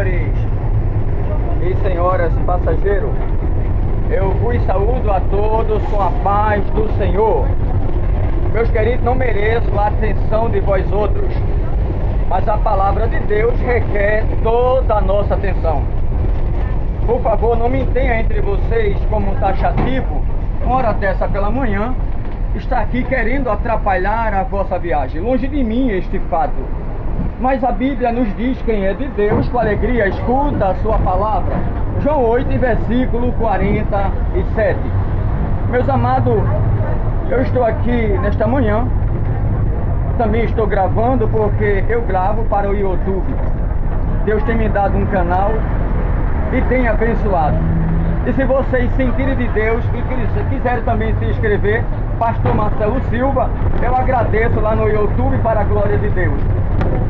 senhores e senhoras passageiros, eu vos saúdo a todos com a paz do Senhor. Meus queridos, não mereço a atenção de vós outros, mas a palavra de Deus requer toda a nossa atenção. Por favor, não me tenha entre vocês como um taxativo, hora dessa pela manhã, está aqui querendo atrapalhar a vossa viagem. Longe de mim este fato. Mas a Bíblia nos diz quem é de Deus, com alegria escuta a sua palavra. João 8, versículo 47. Meus amados, eu estou aqui nesta manhã, também estou gravando porque eu gravo para o YouTube. Deus tem me dado um canal e tem abençoado. E se vocês sentirem de Deus e quiserem também se inscrever, Pastor Marcelo Silva, eu agradeço lá no YouTube para a glória de Deus.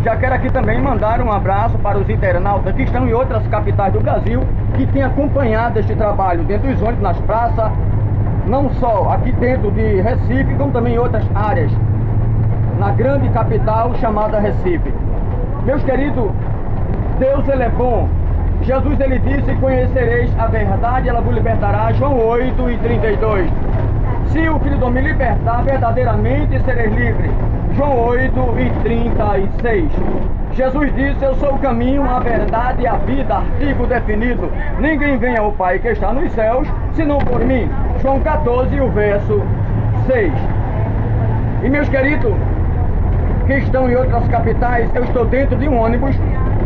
Já quero aqui também mandar um abraço para os internautas que estão em outras capitais do Brasil, que têm acompanhado este trabalho dentro dos ônibus, nas praças, não só aqui dentro de Recife, como também em outras áreas, na grande capital chamada Recife. Meus queridos, Deus ele é bom. Jesus ele disse: conhecereis a verdade, ela vos libertará. João 8 e 32. Se o Filho do Homem libertar, verdadeiramente sereis livres. João 8 e 36. Jesus disse: eu sou o caminho, a verdade e a vida, artigo definido. Ninguém vem ao Pai que está nos céus, senão por mim. João 14, o verso 6. E meus queridos, que estão em outras capitais, eu estou dentro de um ônibus,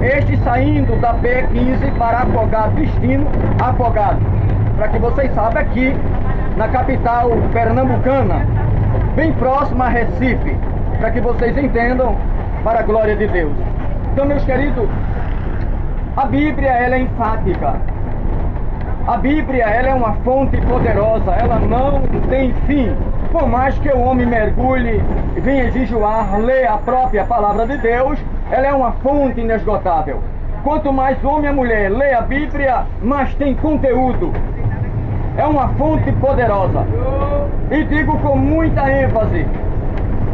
este saindo da PE15 para Afogado, destino Afogado. Para que vocês saibam, aqui na capital pernambucana, bem próxima a Recife, para que vocês entendam, para a glória de Deus. Então, meus queridos, a Bíblia ela é enfática. A Bíblia ela é uma fonte poderosa, ela não tem fim. Por mais que o homem mergulhe, venha jejuar, lê a própria palavra de Deus, ela é uma fonte inesgotável. Quanto mais homem e mulher lê a Bíblia, mais tem conteúdo. É uma fonte poderosa. E digo com muita ênfase: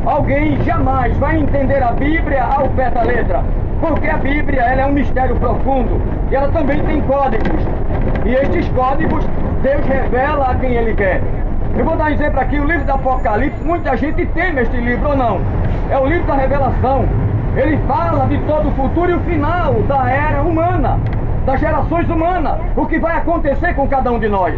alguém jamais vai entender a Bíblia ao pé da letra, porque a Bíblia ela é um mistério profundo e ela também tem códigos. E estes códigos Deus revela a quem Ele quer. Eu vou dar um exemplo aqui, o livro do Apocalipse. Muita gente teme este livro ou não. É o livro da revelação. Ele fala de todo o futuro e o final da era humana, das gerações humanas, o que vai acontecer com cada um de nós.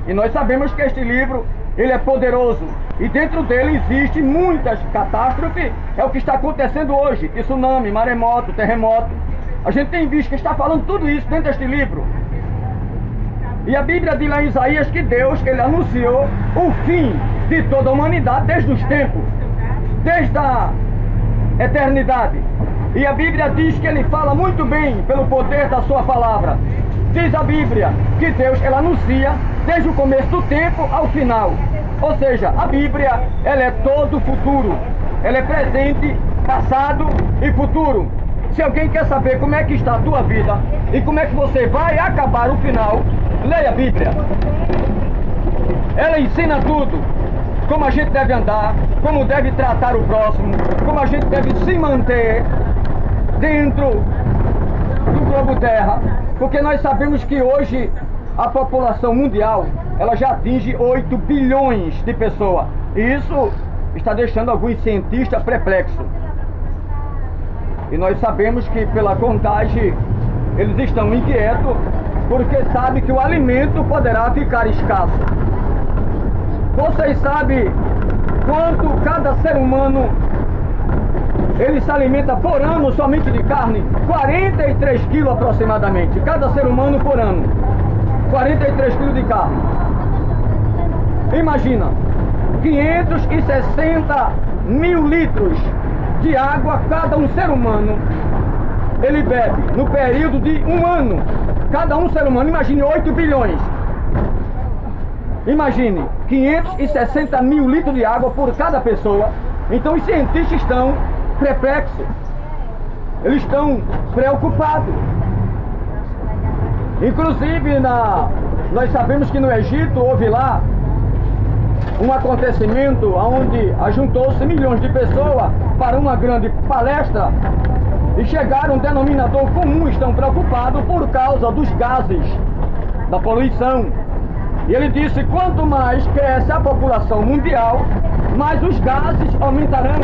E nós sabemos que este livro ele é poderoso e dentro dele existe muitas catástrofes. É o que está acontecendo hoje: tsunami, maremoto, terremoto. A gente tem visto que está falando tudo isso dentro deste livro. E a Bíblia diz lá em Isaías que Deus ele anunciou o fim de toda a humanidade desde os tempos, desde a eternidade. E a Bíblia diz que ele fala muito bem pelo poder da sua palavra. Diz a Bíblia que Deus ele anuncia desde o começo do tempo ao final. Ou seja, a Bíblia ela é todo o futuro. Ela é presente, passado e futuro. Se alguém quer saber como é que está a tua vida e como é que você vai acabar o final, leia a Bíblia. Ela ensina tudo. Como a gente deve andar, como deve tratar o próximo, como a gente deve se manter dentro do globo terra. Porque nós sabemos que hoje a população mundial ela já atinge 8 bilhões de pessoas. E isso está deixando alguns cientistas perplexos. E nós sabemos que pela contagem eles estão inquietos, porque sabem que o alimento poderá ficar escasso. Vocês sabem quanto cada ser humano ele se alimenta por ano somente de carne? 43 quilos aproximadamente, cada ser humano por ano. 43 quilos de carne. Imagina, 560 mil litros de água cada um ser humano ele bebe no período de um ano. Cada um ser humano, imagine 8 bilhões. Imagine, 560 mil litros de água por cada pessoa. Então os cientistas estão perplexos. Eles estão preocupados. Inclusive, nós sabemos que no Egito houve lá um acontecimento onde ajuntou-se milhões de pessoas para uma grande palestra e chegaram a um denominador comum, estão preocupados por causa dos gases, da poluição. E ele disse, quanto mais cresce a população mundial, mais os gases aumentarão,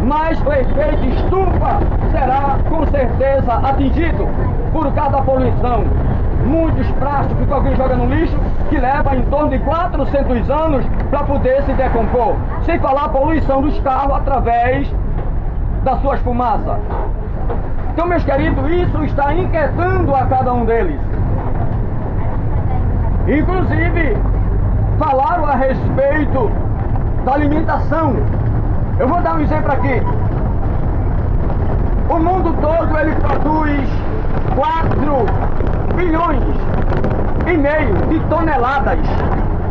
mais o efeito estufa será com certeza atingido por causa da poluição. Muitos plásticos que alguém joga no lixo, que leva em torno de 400 anos para poder se decompor. Sem falar a poluição dos carros através das suas fumaças. Então, meus queridos, isso está inquietando a cada um deles. Inclusive, falaram a respeito da alimentação. Eu vou dar um exemplo aqui. O mundo todo ele produz 4,5 bilhões de toneladas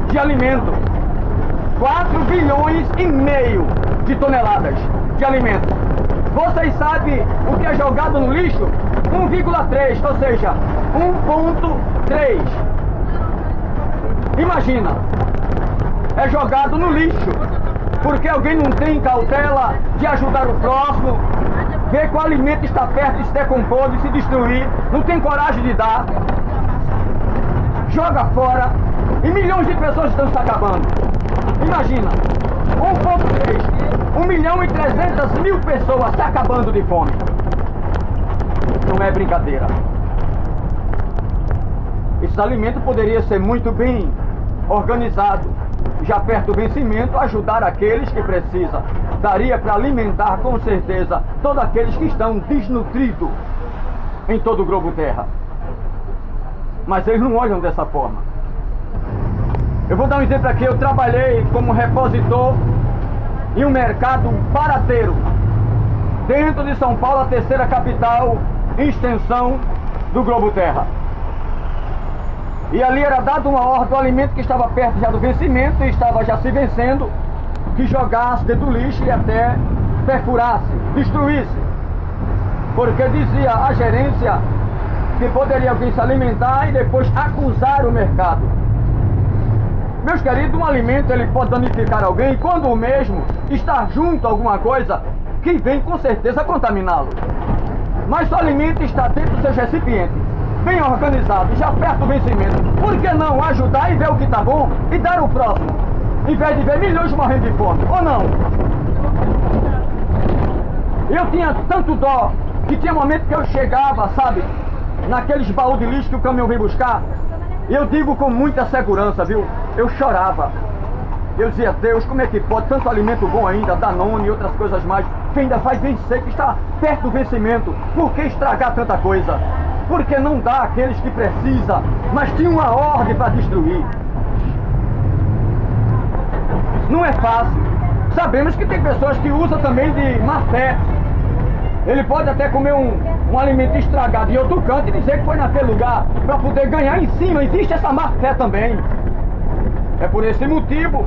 de alimento. 4,5 bilhões de toneladas de alimento. Vocês sabem o que é jogado no lixo? 1,3, ou seja, 1,3. Imagina, é jogado no lixo, porque alguém não tem cautela de ajudar o próximo, vê que o alimento está perto de se decompor, de se destruir, não tem coragem de dar, joga fora, e milhões de pessoas estão se acabando. Imagina, 1,3, 1.300.000 pessoas se acabando de fome. Não é brincadeira. Esse alimento poderia ser muito bem organizado, já perto do vencimento, ajudar aqueles que precisam. Daria para alimentar com certeza todos aqueles que estão desnutridos em todo o globo terra. Mas eles não olham dessa forma. Eu vou dar um exemplo aqui. Eu trabalhei como repositor em um mercado barateiro dentro de São Paulo, a terceira capital em extensão do globo terra. E ali era dado uma ordem do alimento que estava perto já do vencimento e estava já se vencendo, que jogasse dentro do lixo e até perfurasse, destruísse. Porque dizia a gerência que poderia alguém se alimentar e depois acusar o mercado. Meus queridos, um alimento ele pode danificar alguém quando o mesmo está junto a alguma coisa que vem com certeza contaminá-lo. Mas se o alimento está dentro dos seus recipientes, bem organizado, já perto do vencimento, por que não ajudar e ver o que está bom e dar o próximo, em vez de ver milhões morrendo de fome, ou não? Eu tinha tanto dó, que tinha momento que eu chegava, sabe, naqueles baús de lixo que o caminhão vem buscar, eu digo com muita segurança, viu, eu chorava. Eu dizia, Deus, como é que pode tanto alimento bom ainda, Danone e outras coisas mais, que ainda vai vencer, que está perto do vencimento, por que estragar tanta coisa? Porque não dá àqueles que precisam, mas tinha uma ordem para destruir. Não é fácil. Sabemos que tem pessoas que usam também de má fé. Ele pode até comer um alimento estragado em outro canto e dizer que foi naquele lugar para poder ganhar em cima. Existe essa má fé também. É por esse motivo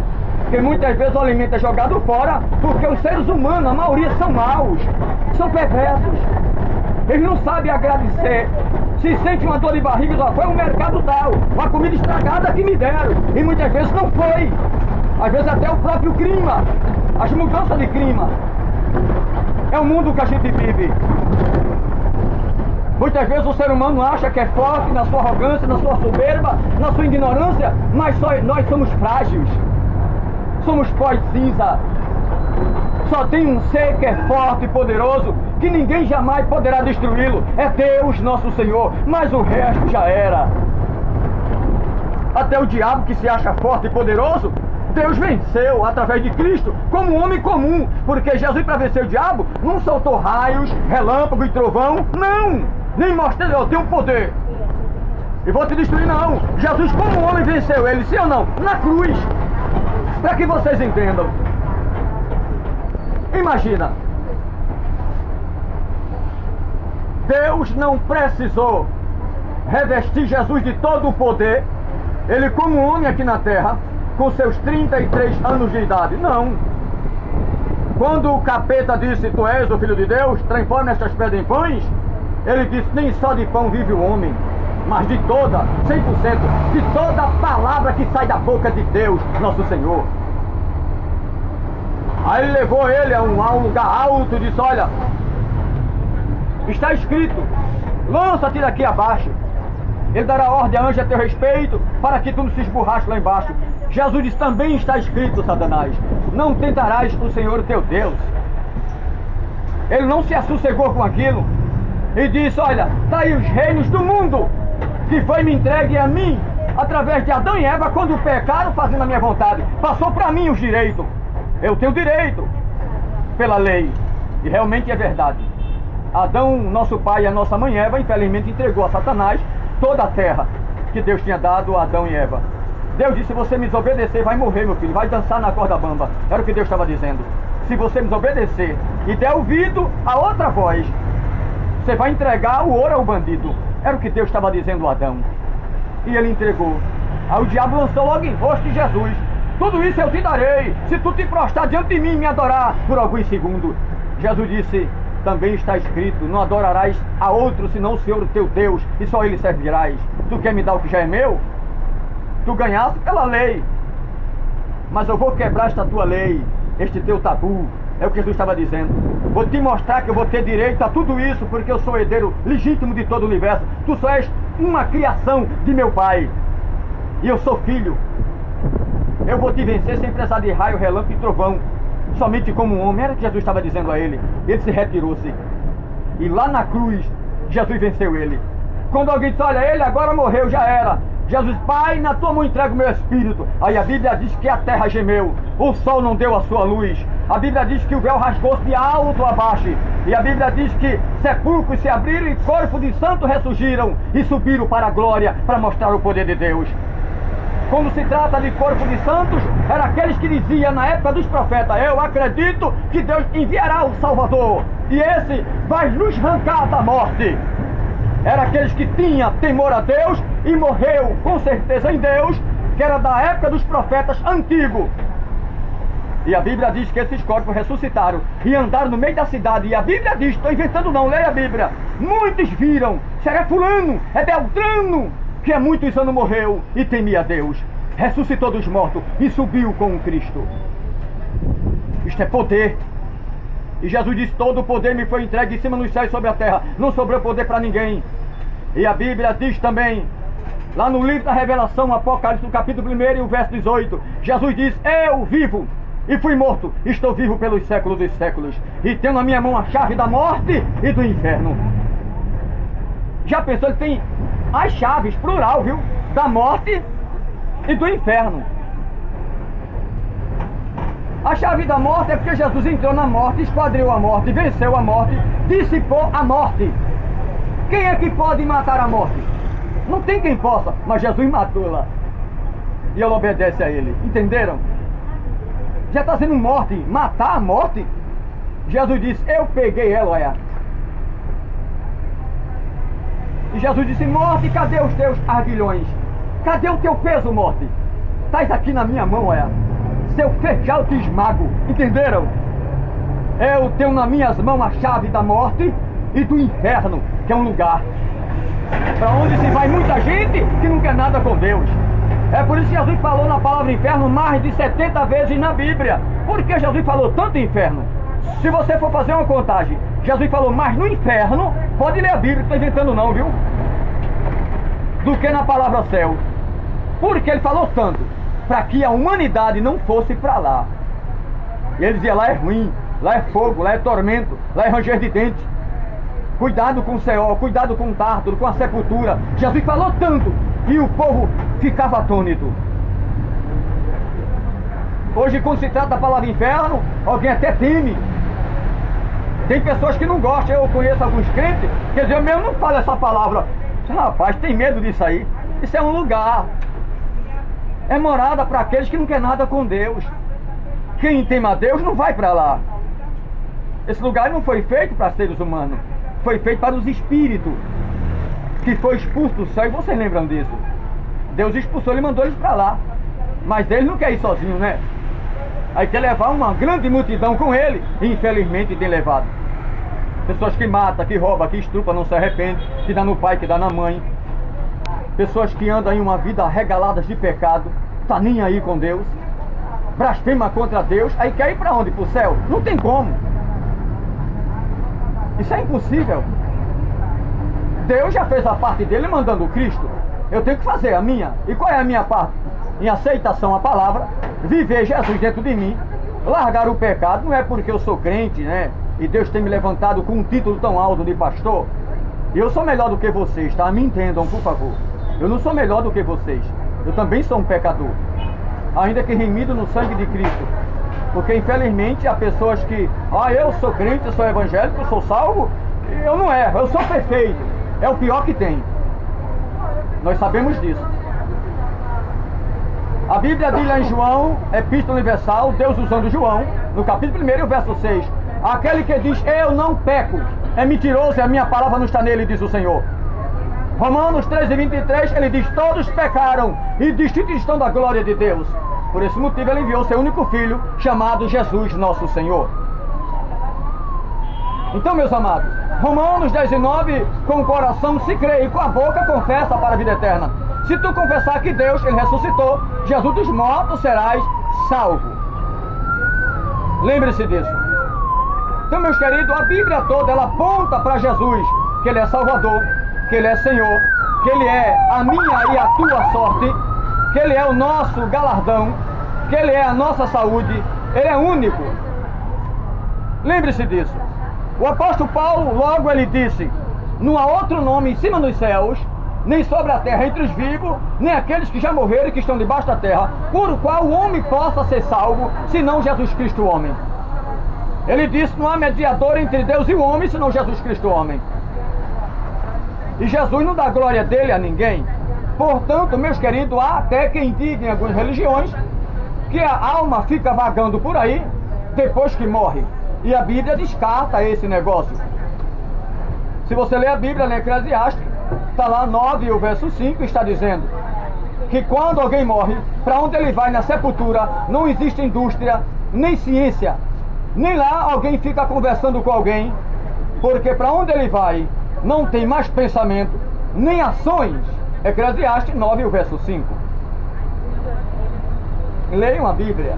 que muitas vezes o alimento é jogado fora, porque os seres humanos, a maioria são maus, são perversos. Eles não sabem agradecer. Se sente uma dor de barriga, só foi um mercado tal, uma comida estragada que me deram. E muitas vezes não foi. Às vezes até o próprio clima, as mudanças de clima. É o mundo que a gente vive. Muitas vezes o ser humano acha que é forte na sua arrogância, na sua soberba, na sua ignorância, mas nós somos frágeis. Somos pó e cinza. Só tem um ser que é forte e poderoso, que ninguém jamais poderá destruí-lo. É Deus, nosso Senhor, mas o resto já era. Até o diabo, que se acha forte e poderoso, Deus venceu através de Cristo como um homem comum. Porque Jesus, para vencer o diabo, não soltou raios, relâmpago e trovão. Não! Nem mostrou, eu tenho poder e vou te destruir, não. Jesus, como homem, venceu ele, sim ou não? Na cruz. Para que vocês entendam. Imagina, Deus não precisou revestir Jesus de todo o poder, ele como homem aqui na terra, com seus 33 anos de idade. Não. Quando o capeta disse, tu és o Filho de Deus, transforma estas pedras em pães, ele disse, nem só de pão vive o homem, mas de toda, 100%, de toda a palavra que sai da boca de Deus, nosso Senhor. Aí ele levou ele a um lugar alto e disse, olha, Está escrito: lança-te daqui abaixo. Ele dará ordem a anjo a teu respeito, para que tu não se esborrache lá embaixo. Jesus disse: também está escrito, Satanás, não tentarás o Senhor teu Deus. Ele não se assossegou com aquilo e disse: olha, está aí os reinos do mundo que foi me entregue a mim através de Adão e Eva quando pecaram fazendo a minha vontade. Passou para mim os direitos. Eu tenho direito pela lei. E realmente é verdade. Adão, nosso pai, e a nossa mãe Eva, infelizmente entregou a Satanás toda a terra que Deus tinha dado a Adão e Eva. Deus disse: se você me desobedecer, vai morrer, meu filho, vai dançar na corda bamba. Era o que Deus estava dizendo. Se você me desobedecer e der ouvido a outra voz, você vai entregar o ouro ao bandido. Era o que Deus estava dizendo a Adão. E ele entregou. Aí o diabo lançou logo em rosto de Jesus: tudo isso eu te darei, se tu te prostrar diante de mim e me adorar por alguns segundos. Jesus disse: também está escrito: não adorarás a outro senão o Senhor teu Deus, e só ele servirás. Tu quer me dar o que já é meu? Tu ganhaste pela lei, mas eu vou quebrar esta tua lei, este teu tabu. É o que Jesus estava dizendo. Vou te mostrar que eu vou ter direito a tudo isso, porque eu sou herdeiro legítimo de todo o universo. Tu só és uma criação de meu pai, e eu sou filho. Eu vou te vencer sem precisar de raio, relâmpago e trovão, somente como um homem. Era o que Jesus estava dizendo a ele. Ele se retirou-se, e lá na cruz Jesus venceu ele. Quando alguém disse: olha, ele agora morreu, já era. Jesus: pai, na tua mão entrego o meu espírito. Aí a Bíblia diz que a terra gemeu, o sol não deu a sua luz. A Bíblia diz que o véu rasgou-se de alto a baixo. E a Bíblia diz que sepulcros se abriram e corpos de santos ressurgiram e subiram para a glória, para mostrar o poder de Deus. Quando se trata de corpo de santos, eram aqueles que diziam na época dos profetas: eu acredito que Deus enviará o Salvador, e esse vai nos arrancar da morte. Era aqueles que tinham temor a Deus e morreu com certeza em Deus, que era da época dos profetas antigos. E a Bíblia diz que esses corpos ressuscitaram e andaram no meio da cidade. E a Bíblia diz, estou inventando não, leia a Bíblia: muitos viram, será fulano, é Beltrano, que há muitos anos morreu e temia a Deus, ressuscitou dos mortos e subiu com o Cristo. Isto é poder. E Jesus disse: todo o poder me foi entregue em cima nos céus e sobre a terra. Não sobrou poder para ninguém. E a Bíblia diz também, lá no livro da Revelação, Apocalipse, no capítulo 1 e o verso 18, Jesus diz: eu vivo e fui morto, estou vivo pelos séculos dos séculos, e tenho na minha mão a chave da morte e do inferno. Já pensou? Ele tem as chaves, plural, viu? Da morte e do inferno. A chave da morte é porque Jesus entrou na morte, esquadriu a morte, venceu a morte, dissipou a morte. Quem é que pode matar a morte? Não tem quem possa, mas Jesus matou lá. E ela obedece a ele. Entenderam? Já está sendo morte, matar a morte. Jesus disse: eu peguei ela, olha. E Jesus disse: morte, cadê os teus argilhões? Cadê o teu peso, morte? Estás aqui na minha mão, olha. Se eu fechar, eu te esmago. Entenderam? Eu tenho nas minhas mãos a chave da morte e do inferno, que é um lugar para onde se vai muita gente que não quer nada com Deus. É por isso que Jesus falou na palavra inferno mais de 70 vezes na Bíblia. Por que Jesus falou tanto inferno? Se você for fazer uma contagem, Jesus falou mais no inferno, pode ler a Bíblia, não estou inventando não, viu? Do que na palavra céu. Por que ele falou tanto? Para que a humanidade não fosse para lá. E ele dizia: lá é ruim, lá é fogo, lá é tormento, lá é ranger de dente. Cuidado com o Seol, cuidado com o Tártaro, com a sepultura. Jesus falou tanto e o povo ficava atônito. Hoje, quando se trata da palavra inferno, alguém até teme. Tem pessoas que não gostam. Eu conheço alguns crentes que dizem: eu mesmo não falo essa palavra. Rapaz, tem medo disso aí. Isso é um lugar, é morada para aqueles que não querem nada com Deus. Quem teme a Deus não vai para lá. Esse lugar não foi feito para seres humanos, foi feito para os espíritos, que foi expulso do céu. E vocês lembram disso? Deus expulsou, ele mandou eles para lá. Mas eles não querem ir sozinhos, né? Aí quer levar uma grande multidão com ele. E infelizmente tem levado. Pessoas que matam, que roubam, que estrupam, não se arrependem, que dá no pai, que dá na mãe. Pessoas que andam em uma vida regaladas de pecado, tá nem aí com Deus, blasfema contra Deus. Aí quer ir para onde? Para o céu? Não tem como. Isso é impossível. Deus já fez a parte dele mandando o Cristo. Eu tenho que fazer a minha. E qual é a minha parte? Em aceitação à palavra, viver Jesus dentro de mim, largar o pecado. Não é porque eu sou crente, né? E Deus tem me levantado com um título tão alto de pastor. Eu sou melhor do que vocês, tá? Me entendam, por favor. Eu não sou melhor do que vocês. Eu também sou um pecador, ainda que remido no sangue de Cristo. Porque infelizmente há pessoas que, eu sou crente, eu sou evangélico, eu sou salvo. Eu não erro, eu sou perfeito. É o pior que tem. Nós sabemos disso. A Bíblia diz lá em João, Epístola Universal, Deus usando João, no capítulo 1, verso 6. Aquele que diz, eu não peco, é mentiroso e a minha palavra não está nele, diz o Senhor. Romanos 13:23, ele diz, todos pecaram e destituídos estão da glória de Deus. Por esse motivo ele enviou seu único filho, chamado Jesus, nosso Senhor. Então, meus amados, Romanos 10:9, com o coração se crê e com a boca confessa para a vida eterna. Se tu confessar que Deus, ele ressuscitou, Jesus dos mortos, serás salvo. Lembre-se disso. Então, meus queridos, a Bíblia toda, ela aponta para Jesus, que ele é Salvador, que ele é Senhor, que ele é a minha e a tua sorte, que ele é o nosso galardão, que ele é a nossa saúde, ele é único. Lembre-se disso. O apóstolo Paulo, logo ele disse, não há outro nome em cima dos céus, nem sobre a terra entre os vivos, nem aqueles que já morreram e que estão debaixo da terra, por o qual o homem possa ser salvo, senão Jesus Cristo o homem. Ele disse, não há mediador entre Deus e o homem, senão Jesus Cristo o homem. E Jesus não dá glória dele a ninguém. Portanto, meus queridos, há até quem diga em algumas religiões que a alma fica vagando por aí depois que morre. E a Bíblia descarta esse negócio. Se você ler a Bíblia, na Eclesiastes, está lá 9, o verso 5, está dizendo que quando alguém morre, para onde ele vai na sepultura, não existe indústria, nem ciência, nem lá alguém fica conversando com alguém, porque para onde ele vai, não tem mais pensamento, nem ações. Eclesiastes 9, o verso 5. Leiam a Bíblia.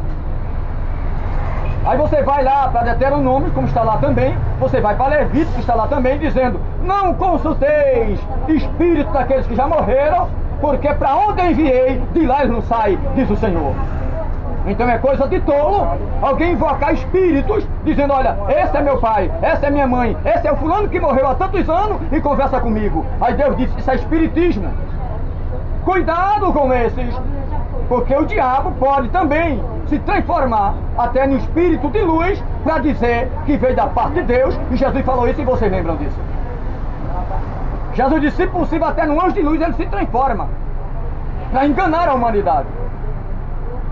Aí você vai lá para Deuteronômio, como está lá também, você vai para Levítico, que está lá também, dizendo, não consulteis espírito daqueles que já morreram, porque para onde eu enviei, de lá eles não saem, diz o Senhor. Então é coisa de tolo alguém invocar espíritos, dizendo, olha, esse é meu pai, essa é minha mãe, esse é o fulano que morreu há tantos anos e conversa comigo. Aí Deus disse, isso é espiritismo. Cuidado com esses, porque o diabo pode também se transformar até no espírito de luz para dizer que veio da parte de Deus, e Jesus falou isso e vocês lembram disso. Jesus disse, se possível, até no anjo de luz ele se transforma para enganar a humanidade.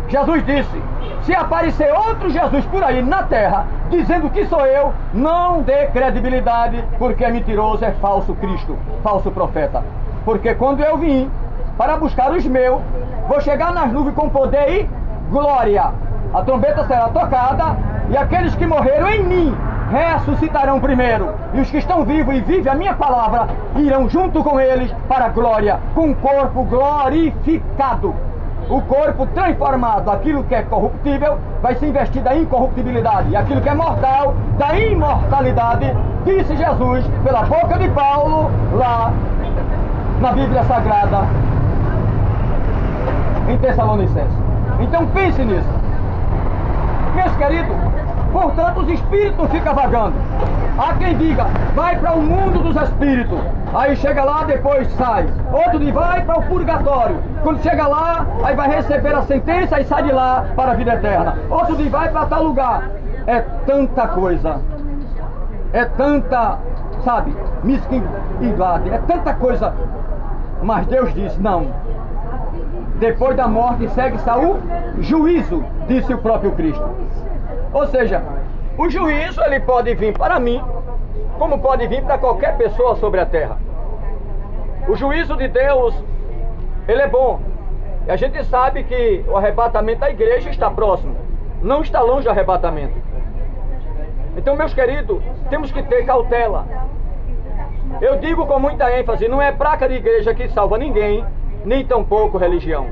Jesus disse, se aparecer outro Jesus por aí na terra, dizendo que sou eu, não dê credibilidade, porque é mentiroso, é falso Cristo, falso profeta. Porque quando eu vim para buscar os meus, vou chegar nas nuvens com poder e glória. A trombeta será tocada, e aqueles que morreram em mim ressuscitarão primeiro, e os que estão vivos e vivem a minha palavra, irão junto com eles para a glória, com o corpo glorificado. O corpo transformado, aquilo que é corruptível, vai se investir da incorruptibilidade. E aquilo que é mortal, da imortalidade, disse Jesus, pela boca de Paulo, lá na Bíblia Sagrada, em Tessalonicenses. Então pense nisso. Meus queridos, portanto os espíritos ficam vagando. Há quem diga, vai para o mundo dos espíritos, aí chega lá, depois sai. Outro diz, vai para o purgatório, quando chega lá, aí vai receber a sentença e sai de lá para a vida eterna. Outro diz, vai para tal lugar. É tanta coisa, é tanta, sabe, mesquinidade, é tanta coisa. Mas Deus disse, não, depois da morte segue-se o juízo, disse o próprio Cristo. Ou seja, o juízo ele pode vir para mim, como pode vir para qualquer pessoa sobre a terra. O juízo de Deus, ele é bom. E a gente sabe que o arrebatamento da igreja está próximo, não está longe do arrebatamento. Então, meus queridos, temos que ter cautela. Eu digo com muita ênfase, não é placa de igreja que salva ninguém, nem tampouco religião.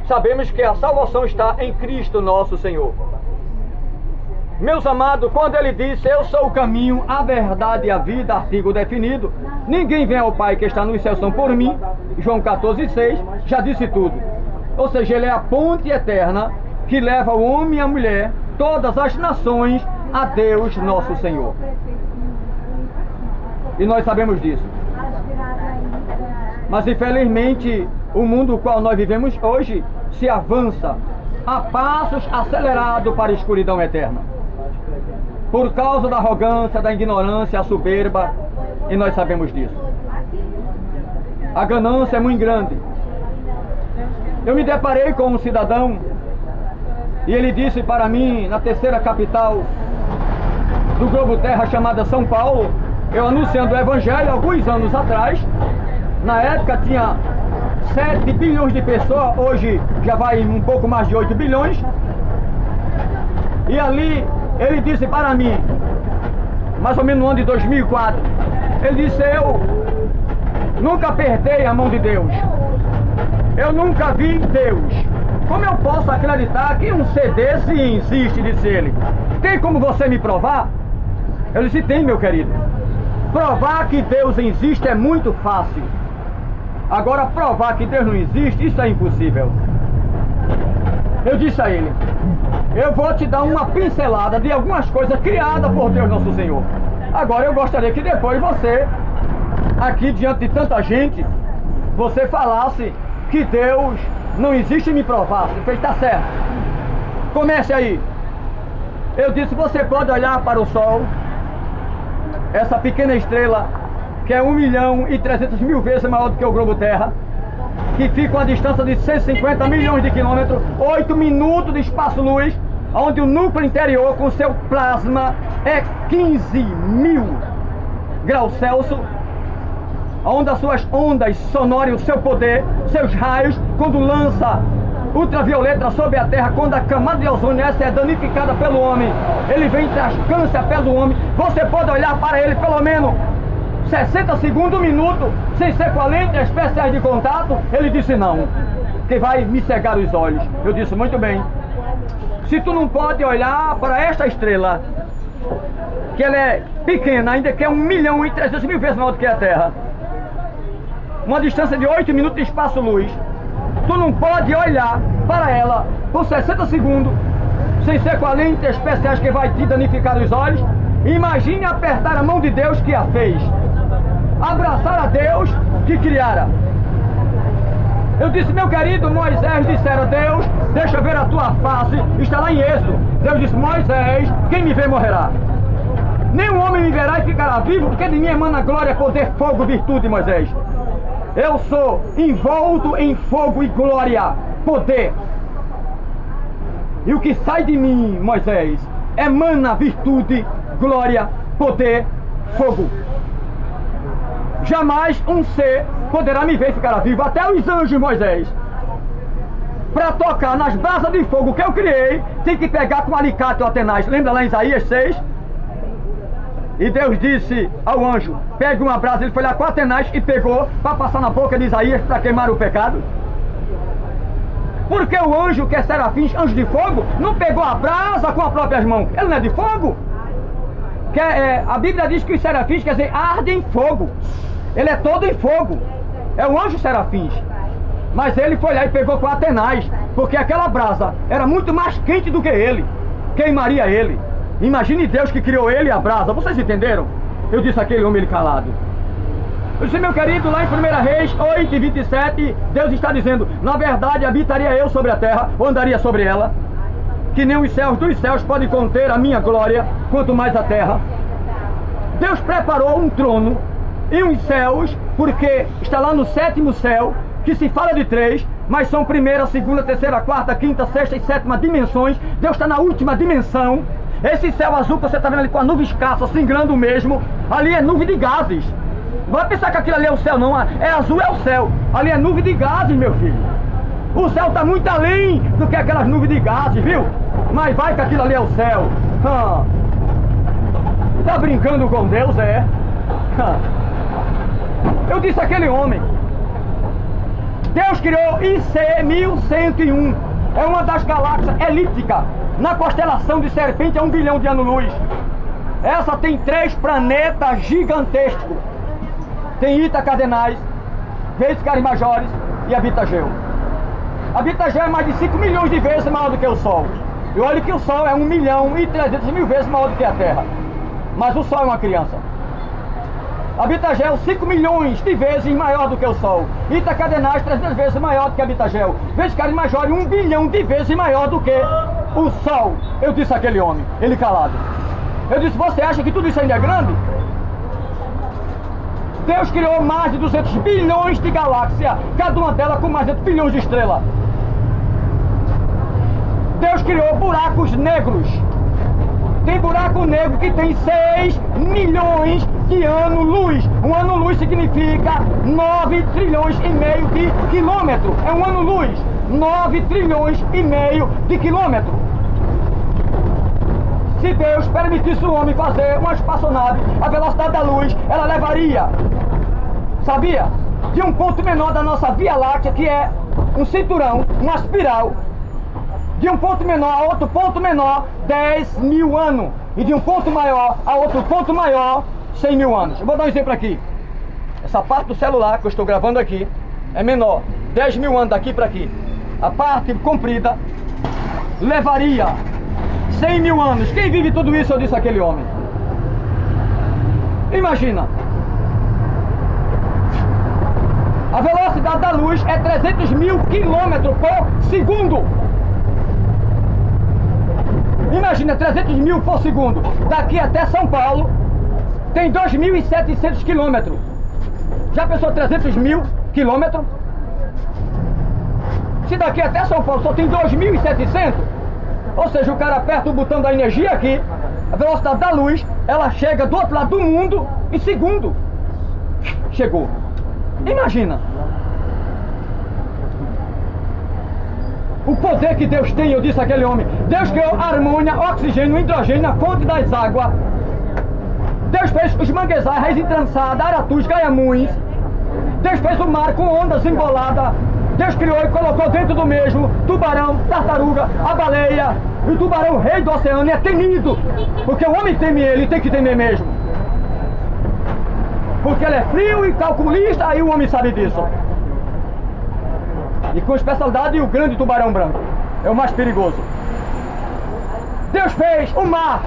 Sabemos que a salvação está em Cristo nosso Senhor. Meus amados, quando ele disse, eu sou o caminho, a verdade e a vida, artigo definido, ninguém vem ao Pai que está no céu são por mim, João 14,6, já disse tudo. Ou seja, ele é a ponte eterna que leva o homem e a mulher, todas as nações, a Deus nosso Senhor. E nós sabemos disso. Mas infelizmente, o mundo no qual nós vivemos hoje se avança a passos acelerados para a escuridão eterna. Por causa da arrogância, da ignorância, a soberba, e nós sabemos disso. A ganância é muito grande. Eu me deparei com um cidadão e ele disse para mim, na terceira capital do globo terra, chamada São Paulo, eu anunciando o evangelho alguns anos atrás, na época tinha 7 bilhões de pessoas, hoje já vai um pouco mais de 8 bilhões, e ali ele disse para mim, mais ou menos no ano de 2004, ele disse, eu nunca apertei a mão de Deus, eu nunca vi Deus, como eu posso acreditar que um ser desse existe, disse ele, tem como você me provar? Eu disse, tem, meu querido, provar que Deus existe é muito fácil, agora provar que Deus não existe, isso é impossível. Eu disse a ele, eu vou te dar uma pincelada de algumas coisas criadas por Deus nosso Senhor. Agora eu gostaria que depois você, aqui diante de tanta gente, você falasse que Deus não existe e me provasse. Ele fez, tá certo, comece aí. Eu disse, você pode olhar para o Sol, essa pequena estrela, que é 1.300.000 vezes maior do que o globo terra, que fica a uma distância de 150 milhões de quilômetros, 8 minutos de espaço-luz, onde o núcleo interior com seu plasma é 15.000 graus Celsius, onde as suas ondas sonoras, o seu poder, seus raios, quando lança ultravioleta sobre a Terra, quando a camada de ozônio essa é danificada pelo homem, ele vem e traz câncer pelo homem, você pode olhar para ele pelo menos 60 segundos, 1 minuto, sem ser com a lente especiais de contato. Ele disse não, que vai me cegar os olhos. Eu disse, muito bem, se tu não pode olhar para esta estrela, que ela é pequena, ainda que é 1.300.000 vezes maior do que a Terra, uma distância de 8 minutos de espaço-luz, tu não pode olhar para ela por 60 segundos, sem ser com a lente especiais que vai te danificar os olhos. Imagine apertar a mão de Deus que a fez, abraçar a Deus que criara. Eu disse, meu querido, Moisés dissera a Deus, deixa eu ver a tua face, está lá em Êxodo. Deus disse, Moisés, quem me vê morrerá. Nenhum homem me verá e ficará vivo, porque de mim emana glória, poder, fogo, virtude, Moisés. Eu sou envolto em fogo e glória, poder. E o que sai de mim, Moisés, emana virtude, glória, poder, fogo. Jamais um ser poderá me ver e ficará vivo. Até os anjos, Moisés, para tocar nas brasas de fogo que eu criei, tem que pegar com alicate ou atenaz. Lembra lá em Isaías 6? E Deus disse ao anjo, pegue uma brasa. Ele foi lá com a atenaz e pegou para passar na boca de Isaías para queimar o pecado. Porque o anjo, que é serafins, anjo de fogo, não pegou a brasa com as próprias mãos. Ele não é de fogo. A Bíblia diz que os serafins, quer dizer, ardem em fogo. Ele é todo em fogo. É o anjo serafins. Mas ele foi lá e pegou com a atenaz, porque aquela brasa era muito mais quente do que ele. Queimaria ele. Imagine Deus que criou ele e a brasa. Vocês entenderam? Eu disse àquele homem calado. Eu disse, meu querido, lá em 1 Reis 8:27, Deus está dizendo, na verdade habitaria eu sobre a terra, ou andaria sobre ela, que nem os céus dos céus podem conter a minha glória, quanto mais a terra. Deus preparou um trono e uns céus, porque está lá no 7º céu, que se fala de 3, mas são primeira, segunda, terceira, quarta, quinta, sexta e sétima dimensões. Deus está na última dimensão. Esse céu azul que você está vendo ali com a nuvem escassa, singrando mesmo, ali é nuvem de gases. Vai pensar que aquilo ali é o céu, não. É azul, é o céu. Ali é nuvem de gases, meu filho. O céu está muito além do que aquelas nuvens de gases, viu? Mas vai que aquilo ali é o céu. Tá brincando com Deus, é? Eu disse àquele homem, Deus criou IC 1101. É uma das galáxias elípticas. Na constelação de Serpente é 1 bilhão de anos-luz. Essa tem 3 planetas gigantescos. Tem Ita Cardenais, Veias Carimajores e a Betelgeuse. A Betelgeuse é mais de 5 milhões de vezes maior do que o Sol. E olha que o Sol é 1.300.000 vezes maior do que a Terra. Mas o Sol é uma criança. A Betelgeuse é 5 milhões de vezes maior do que o Sol. Ita Cardenais 300 vezes maior do que a Betelgeuse. Veias Carimajores 1 bilhão de vezes maior do que o Sol. Eu disse àquele homem, ele calado. Eu disse, você acha que tudo isso ainda é grande? Deus criou mais de 200 bilhões de galáxias, cada uma delas com mais de 200 bilhões de estrelas. Deus criou buracos negros. Tem buraco negro que tem 6 milhões de anos-luz. Um ano-luz significa 9 trilhões e meio de quilômetro. É um ano-luz. 9 trilhões e meio de quilômetro. Se Deus permitisse o homem fazer uma espaçonave, a velocidade da luz, ela levaria, sabia? De um ponto menor da nossa Via Láctea, que é um cinturão, uma espiral, de um ponto menor a outro ponto menor, 10 mil anos. E de um ponto maior a outro ponto maior, 100 mil anos. Eu vou dar um exemplo aqui. Essa parte do celular que eu estou gravando aqui é menor, 10 mil anos daqui para aqui. A parte comprida levaria 100 mil anos. Quem vive tudo isso? Eu disse àquele homem. Imagina. A velocidade da luz é 300 mil quilômetros por segundo. Imagina, 300 mil por segundo. Daqui até São Paulo tem 2.700 quilômetros. Já pensou 300 mil quilômetros? Se daqui até São Paulo só tem 2.700, ou seja, o cara aperta o botão da energia aqui, a velocidade da luz, ela chega do outro lado do mundo em segundo. Chegou. Imagina. O poder que Deus tem, eu disse àquele homem. Deus criou harmônia, oxigênio, hidrogênio na fonte das águas. Deus fez os manguezais, raiz entrançada, aratus, gaiamuns. Deus fez o mar com ondas emboladas. Deus criou e colocou dentro do mesmo tubarão, tartaruga, a baleia. E o tubarão, rei do oceano, é temido. Porque o homem teme ele, tem que temer mesmo. Porque ele é frio e calculista, aí o homem sabe disso. E com especialidade o grande tubarão branco. É o mais perigoso. Deus fez o mar.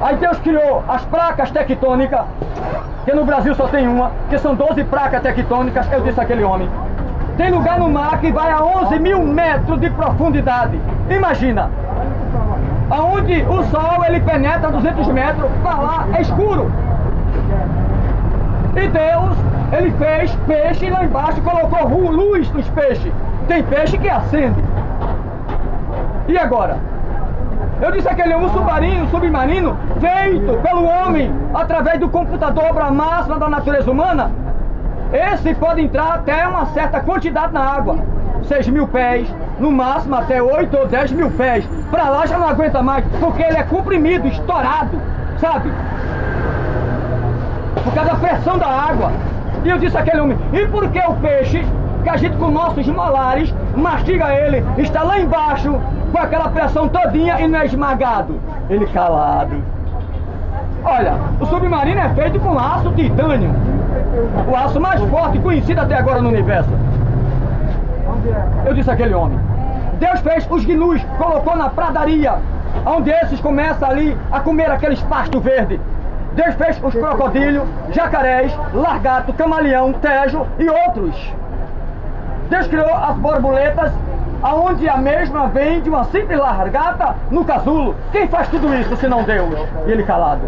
Aí Deus criou as placas tectônicas, que no Brasil só tem uma, que são 12 placas tectônicas. Eu disse àquele homem. Tem lugar no mar que vai a 11 mil metros de profundidade. Imagina. Aonde o sol ele penetra 200 metros, para lá é escuro. E Deus, ele fez peixe lá embaixo, colocou luz nos peixes. Tem peixe que acende. E agora? Eu disse àquele homem, um submarino, feito pelo homem, através do computador para a máxima da natureza humana, esse pode entrar até uma certa quantidade na água. 6 mil pés, no máximo até 8 ou 10 mil pés. Para lá já não aguenta mais, porque ele é comprimido, estourado, sabe? Por causa da pressão da água. E eu disse àquele homem, e por que o peixe, que a gente com nossos molares mastiga ele, está lá embaixo com aquela pressão todinha e não é esmagado? Ele calado. Olha, o submarino é feito com aço titânio, o aço mais forte conhecido até agora no universo. Eu disse àquele homem, Deus fez os gnus, colocou na pradaria, onde esses começam ali a comer aqueles pastos verdes. Deus fez os crocodilos, jacarés, largato, camaleão, tejo e outros. Deus criou as borboletas, aonde a mesma vem de uma simples largata no casulo. Quem faz tudo isso senão Deus? E ele calado.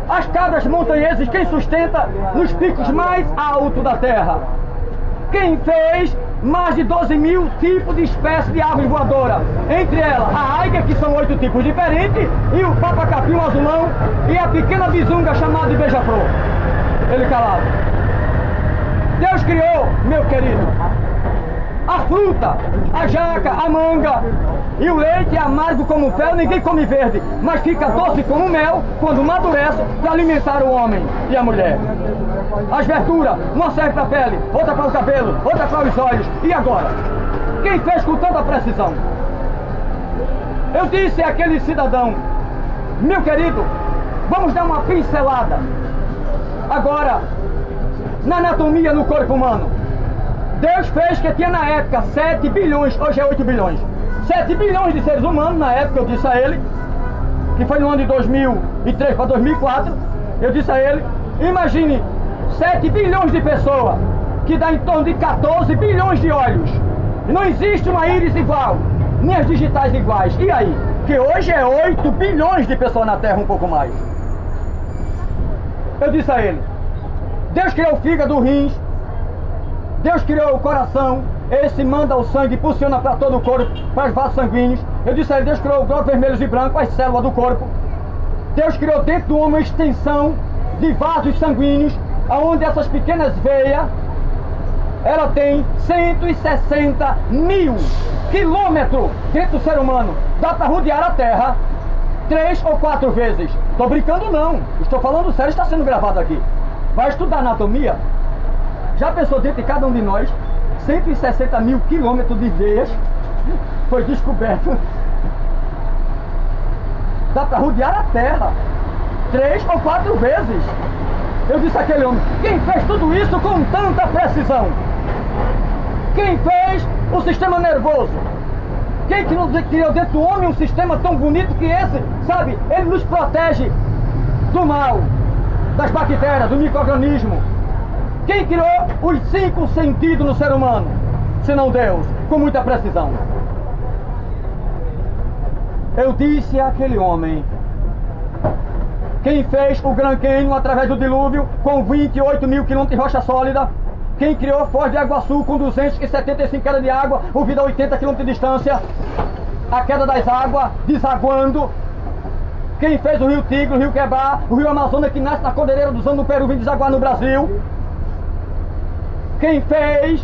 As cabras montanheses, quem sustenta nos picos mais altos da terra? Quem fez mais de 12 mil tipos de espécies de aves voadoras? Entre elas, a águia, que são 8 tipos diferentes, e o papacapim azulão, e a pequena bizunga chamada de beija-flor. Ele calado. Deus criou, meu querido, a fruta, a jaca, a manga, e o leite é amargo como fel, ninguém come verde, mas fica doce como mel quando amadurece para alimentar o homem e a mulher. As verduras, uma serve para a pele, outra para o cabelo, outra para os olhos. E agora? Quem fez com tanta precisão? Eu disse àquele cidadão: meu querido, vamos dar uma pincelada agora na anatomia no corpo humano. Deus fez que tinha na época 7 bilhões, hoje é 8 bilhões. 7 bilhões de seres humanos na época. Eu disse a ele, que foi no ano de 2003 para 2004, eu disse a ele: imagine 7 bilhões de pessoas, que dá em torno de 14 bilhões de olhos. Não existe uma íris igual, nem as digitais iguais. E aí? Que hoje é 8 bilhões de pessoas na Terra, um pouco mais. Eu disse a ele: Deus criou o fígado, o rins, Deus criou o coração, esse manda o sangue, impulsiona para todo o corpo, para os vasos sanguíneos. Eu disse a ele: Deus criou glóbulos vermelhos e brancos, as células do corpo. Deus criou dentro do homem uma extensão de vasos sanguíneos, onde essas pequenas veias, ela tem 160 mil quilômetros dentro do ser humano. Dá para rodear a Terra 3 ou 4 vezes. Estou brincando não, estou falando sério, está sendo gravado aqui. Vai estudar anatomia. Já pensou dentro de cada um de nós 160 mil quilômetros de veias foi descoberto. Dá para rodear a Terra 3 ou 4 vezes. Eu disse àquele homem: quem fez tudo isso com tanta precisão? Quem fez o sistema nervoso? Quem criou dentro do homem um sistema tão bonito que esse, sabe, ele nos protege do mal, das bactérias, do micro-organismo? Quem criou os 5 sentidos no ser humano, senão Deus, com muita precisão? Eu disse àquele homem: quem fez o Grand Canyon através do dilúvio com 28 mil quilômetros de rocha sólida? Quem criou a Foz do Iguaçu com 275 quedas de água, ouvida a 80 quilômetros de distância, a queda das águas desaguando? Quem fez o Rio Tigre, o Rio Quebrá, o Rio Amazonas, que nasce na Cordilheira dos Andes no Peru, vem desaguar no Brasil? Quem fez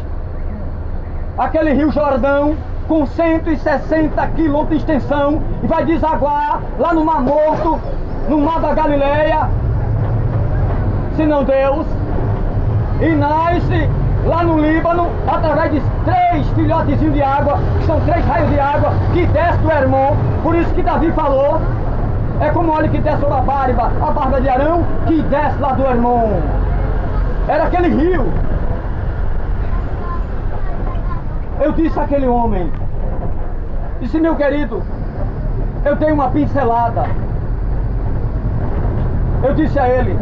aquele Rio Jordão com 160 quilômetros de extensão e vai desaguar lá no Mar Morto, no Mar da Galileia, senão Deus? E nasce lá no Líbano através de 3 filhotezinhos de água, que são 3 raios de água que desce do Hermon. Por isso que Davi falou: é como óleo que desce sobre a barba de Arão, que desce lá do Hermon. Era aquele rio. Eu disse àquele homem, disse: meu querido, eu dei uma pincelada. Eu disse a ele: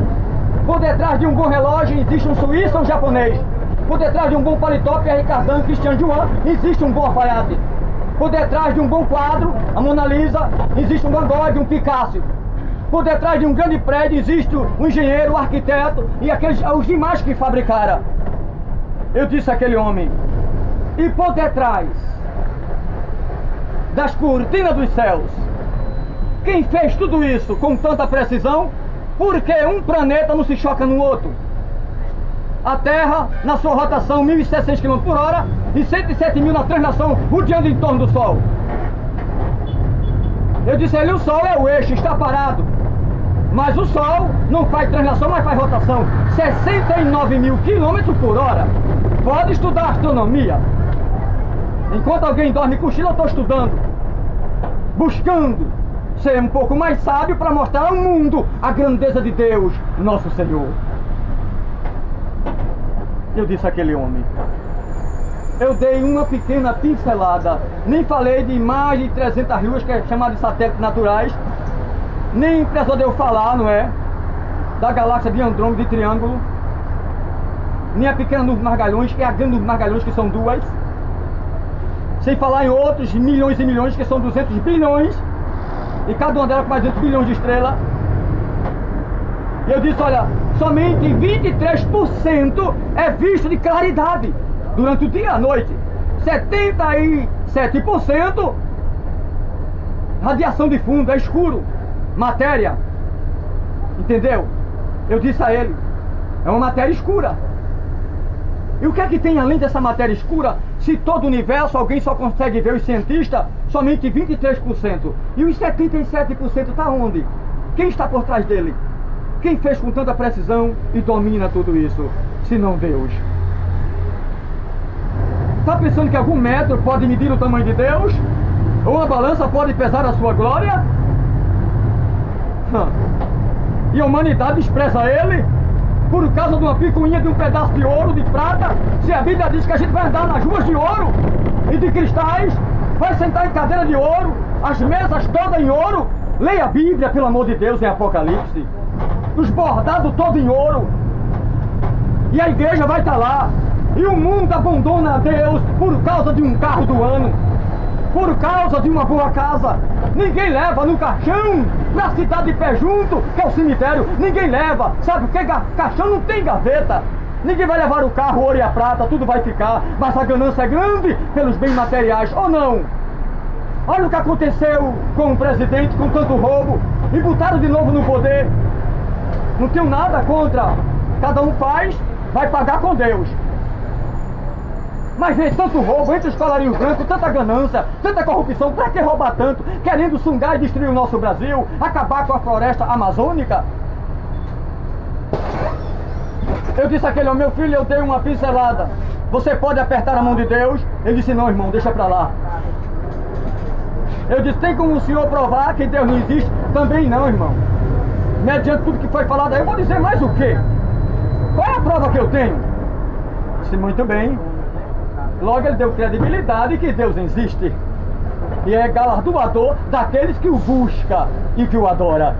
por detrás de um bom relógio existe um suíço ou um japonês. Por detrás de um bom paletó, Pierre Cardin, Christian Dior, existe um bom alfaiate. Por detrás de um bom quadro, a Mona Lisa, existe um Van Gogh, um Picasso. Por detrás de um grande prédio existe um engenheiro, um arquiteto e os demais que fabricaram. Eu disse àquele homem: e por detrás das cortinas dos céus, quem fez tudo isso com tanta precisão? Porque um planeta não se choca no outro. A Terra, na sua rotação 1.700 km por hora e 107 mil na translação, rodeando em torno do Sol. Eu disse a ele: o Sol é o eixo, está parado. Mas o Sol não faz translação, mas faz rotação 69 mil km por hora. Pode estudar astronomia. Enquanto alguém dorme e cochila, eu estou estudando, buscando ser um pouco mais sábio para mostrar ao mundo a grandeza de Deus, nosso Senhor. Eu disse àquele homem: eu dei uma pequena pincelada, nem falei de mais de 300 luas, que é chamado de satélites naturais, nem precisou de eu falar, não é, da galáxia de Andrômeda, de Triângulo, nem a pequena nuvem Margalhões e a grande nuvem Margalhões, que são 2, sem falar em outros milhões e milhões, que são 200 bilhões, e cada uma delas com mais 200 bilhões de estrelas. E eu disse: olha, somente 23% é visto de claridade durante o dia e a noite. 77% radiação de fundo, é escuro, matéria. Entendeu? Eu disse a ele: é uma matéria escura. E o que é que tem além dessa matéria escura? Se todo o universo alguém só consegue ver, os cientistas, somente 23%. E os 77% está onde? Quem está por trás dele? Quem fez com tanta precisão e domina tudo isso, se não Deus? Está pensando que algum metro pode medir o tamanho de Deus? Ou uma balança pode pesar a sua glória? E a humanidade despreza ele por causa de uma picuinha, de um pedaço de ouro, de prata. Se a Bíblia diz que a gente vai andar nas ruas de ouro e de cristais, vai sentar em cadeira de ouro, as mesas todas em ouro. Leia a Bíblia, pelo amor de Deus, em Apocalipse. Os bordados todos em ouro. E a igreja vai estar lá. E o mundo abandona a Deus por causa de um carro do ano, por causa de uma boa casa. Ninguém leva no caixão, na cidade de pé junto, que é o cemitério. Ninguém leva, sabe porque caixão não tem gaveta. Ninguém vai levar o carro, o ouro e a prata, tudo vai ficar. Mas a ganância é grande pelos bens materiais, ou não? Olha o que aconteceu com o presidente, com tanto roubo, e botaram de novo no poder. Não tenho nada contra, cada um faz, vai pagar com Deus. Mas vem tanto roubo, entre os colarinhos brancos, tanta ganância, tanta corrupção, pra que roubar tanto? Querendo sungar e destruir o nosso Brasil, acabar com a floresta amazônica? Eu disse àquele homem, meu filho, eu dei uma pincelada, você pode apertar a mão de Deus? Ele disse, não, irmão, deixa pra lá. Eu disse, tem como o senhor provar que Deus não existe? Também não, irmão. Mediante tudo que foi falado aí, eu vou dizer mais o quê? Qual é a prova que eu tenho? Disse, muito bem. Logo ele deu credibilidade que Deus existe. E é galardoador daqueles que o busca e que o adora.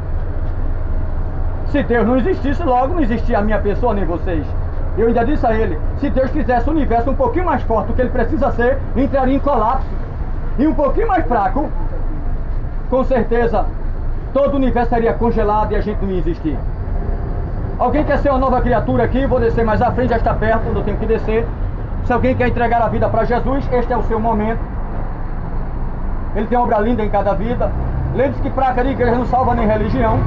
Se Deus não existisse, logo não existia a minha pessoa nem vocês. Eu ainda disse a ele, se Deus fizesse o universo um pouquinho mais forte do que ele precisa ser, entraria em colapso. E um pouquinho mais fraco, com certeza, todo o universo seria congelado e a gente não ia existir. Alguém quer ser uma nova criatura aqui? Vou descer mais à frente, já está perto, eu tenho que descer. Se alguém quer entregar a vida para Jesus, este é o seu momento. Ele tem obra linda em cada vida. Lembre-se que placa de igreja não salva nem religião.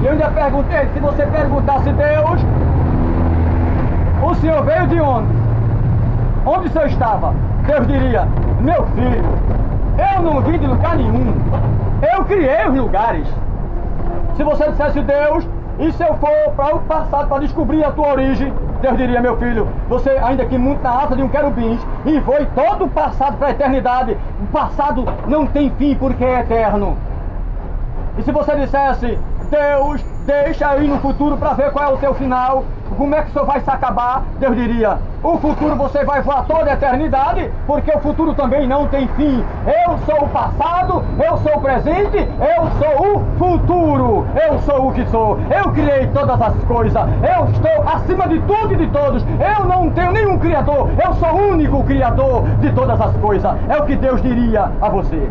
E eu ainda perguntei, se você perguntasse Deus, o senhor veio de onde? Onde o senhor estava? Deus diria, meu filho, eu não vim de lugar nenhum. Eu criei os lugares. Se você dissesse Deus, e se eu for para o passado para descobrir a tua origem, Deus diria, meu filho, você ainda que muito na asa de um querubins e foi todo o passado para a eternidade. O passado não tem fim porque é eterno. E se você dissesse, Deus, deixa eu ir no futuro para ver qual é o teu final, como é que isso vai se acabar, Deus diria, o futuro você vai voar toda a eternidade, porque o futuro também não tem fim. Eu sou o passado, eu sou o presente, eu sou o futuro, eu sou o que sou, eu criei todas as coisas, eu estou acima de tudo e de todos, eu não tenho nenhum criador, eu sou o único criador de todas as coisas, é o que Deus diria a você.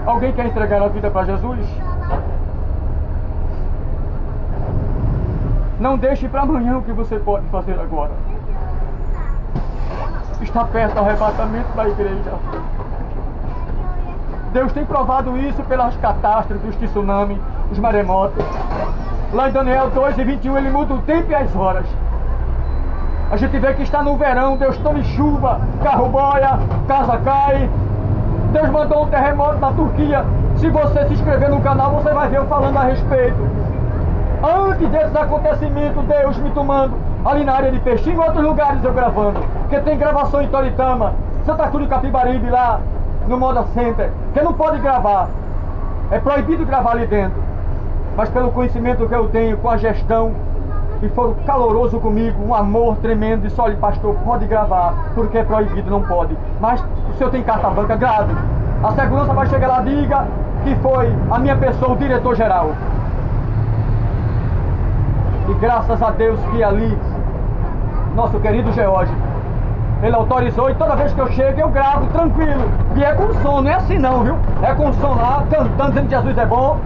Alguém quer entregar a vida para Jesus? Não deixe para amanhã o que você pode fazer agora. Está perto o arrebatamento da igreja. Deus tem provado isso pelas catástrofes, os tsunamis, os maremotos. Lá em Daniel 2:21 ele muda o tempo e as horas. A gente vê que está no verão, Deus toma chuva, carro boia, casa cai. Deus mandou um terremoto na Turquia. Se você se inscrever no canal, você vai ver eu falando a respeito. Antes desses acontecimentos, Deus me tomando ali na área de Peixinho, em outros lugares eu gravando. Porque tem gravação em Toritama, Santa Cruz do Capibaribe, lá no Moda Center, que não pode gravar. É proibido gravar ali dentro. Mas pelo conhecimento que eu tenho com a gestão, e foram caloroso comigo, um amor tremendo, disse, olha pastor, pode gravar, porque é proibido, não pode. Mas o senhor tem carta branca, grave. A segurança vai chegar lá, diga que foi a minha pessoa, o diretor-geral. E graças a Deus que ali, nosso querido George, ele autorizou, e toda vez que eu chego eu gravo tranquilo. E é com som, não é assim não, viu? É com som lá, cantando, dizendo que Jesus é bom,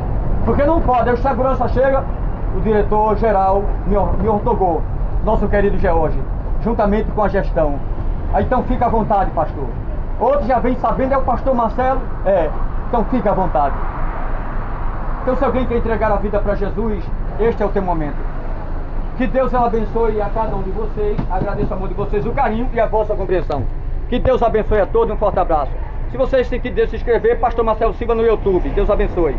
porque não pode. Aí o segurança chega, o diretor-geral me ortogou, nosso querido George, juntamente com a gestão. Aí, então fica à vontade, pastor. Outros já vem sabendo, é o pastor Marcelo? É, então fica à vontade. Então se alguém quer entregar a vida para Jesus, este é o teu momento. Que Deus abençoe a cada um de vocês. Agradeço o amor de vocês, o carinho e a vossa compreensão. Que Deus abençoe a todos, um forte abraço. Se vocês têm que se inscrever, pastor Marcelo Silva no YouTube. Deus abençoe.